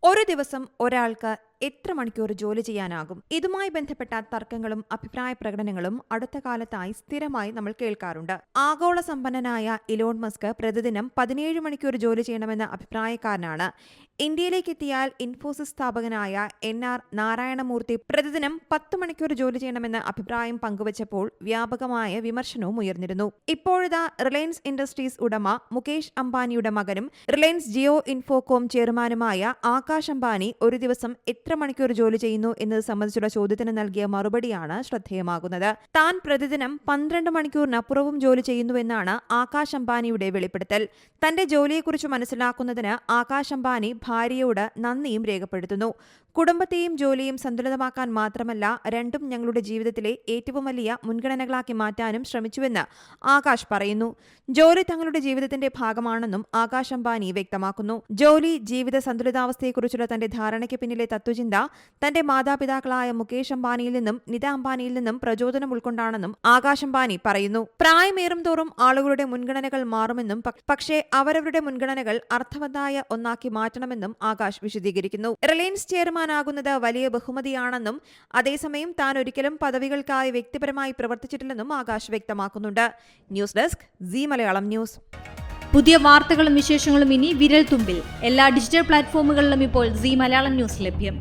ഒരു ദിവസം ഒരാൾക്ക് എത്ര മണിക്കൂർ ജോലി ചെയ്യാനാകും? ഇതുമായി ബന്ധപ്പെട്ട തർക്കങ്ങളും അഭിപ്രായ പ്രകടനങ്ങളും അടുത്ത കാലത്തായി സ്ഥിരമായി നമ്മൾ കേൾക്കാറുണ്ട്. ആഗോള സമ്പന്നനായ ഇലോൺ മസ്ക് പ്രതിദിനം 17 മണിക്കൂർ ജോലി ചെയ്യണമെന്ന അഭിപ്രായക്കാരനാണ്. ഇന്ത്യയിലേക്ക് എത്തിയാൽ ഇൻഫോസിസ് സ്ഥാപകനായ NR നാരായണമൂർത്തി പ്രതിദിനം 10 മണിക്കൂർ ജോലി ചെയ്യണമെന്ന അഭിപ്രായം പങ്കുവച്ചപ്പോൾ വ്യാപകമായ വിമർശനവും ഉയർന്നിരുന്നു. ഇപ്പോഴിതാ റിലയൻസ് ഇൻഡസ്ട്രീസ് ഉടമ മുകേഷ് അംബാനിയുടെ മകനും റിലയൻസ് ജിയോ ഇൻഫോകോം ചെയർമാനുമായ ആകാശ് അംബാനി ഒരു ദിവസം എത്ര മണിക്കൂർ ജോലി ചെയ്യുന്നു എന്നത് സംബന്ധിച്ചുള്ള ചോദ്യത്തിന് നൽകിയ മറുപടിയാണ് ശ്രദ്ധേയമാകുന്നത്. താൻ പ്രതിദിനം 12 മണിക്കൂറിനപ്പുറവും ജോലി ചെയ്യുന്നുവെന്നാണ് ആകാശ് അംബാനിയുടെ വെളിപ്പെടുത്തൽ. തന്റെ ജോലിയെക്കുറിച്ച് മനസ്സിലാക്കുന്നതിന് ആകാശ് അംബാനി ഭാര്യയോട് നന്ദിയും രേഖപ്പെടുത്തുന്നു. കുടുംബത്തെയും ജോലിയും സന്തുലിതമാക്കാൻ മാത്രമല്ല, രണ്ടും ഞങ്ങളുടെ ജീവിതത്തിലെ ഏറ്റവും വലിയ മുൻഗണനകളാക്കി മാറ്റാനും ശ്രമിച്ചുവെന്ന് ആകാശ് പറയുന്നു. ജോലി തങ്ങളുടെ ജീവിതത്തിന്റെ ഭാഗമാണെന്നും ആകാശ് അംബാനി വ്യക്തമാക്കുന്നു. ജോലി ജീവിത സന്തുലിതാവസ്ഥയെക്കുറിച്ചുള്ള തന്റെ ധാരണയ്ക്ക് പിന്നിലെ തത്വചിന്ത തന്റെ മാതാപിതാക്കളായ മുകേഷ് അംബാനിയിൽ നിന്നും നിത അംബാനിയിൽ നിന്നും പ്രചോദനം ഉൾക്കൊണ്ടാണെന്നും ആകാശ് അംബാനി പറയുന്നു. പ്രായമേറും തോറും ആളുകളുടെ മുൻഗണനകൾ മാറുമെന്നും പക്ഷേ അവരവരുടെ മുൻഗണനകൾ അർത്ഥവത്തായ ഒന്നാക്കി മാറ്റണമെന്നും ആകാശ് വിശദീകരിക്കുന്നു. റിലയൻസ് ചെയർമാനാകുന്നത് വലിയ ബഹുമതിയാണെന്നും അതേസമയം താൻ ഒരിക്കലും പദവികൾക്കായി വ്യക്തിപരമായി പ്രവർത്തിച്ചിട്ടില്ലെന്നും ആകാശ് വ്യക്തമാക്കുന്നുണ്ട്. News desk Zee Malayalam news. പുതിയ വാർത്തകളും വിശേഷങ്ങളും ഇനി വിരൽ തുമ്പിൽ. എല്ലാ ഡിജിറ്റൽ പ്ലാറ്റ്ഫോമുകളിലും ഇപ്പോൾ സീ മലയാളം ന്യൂസ് ലഭ്യം.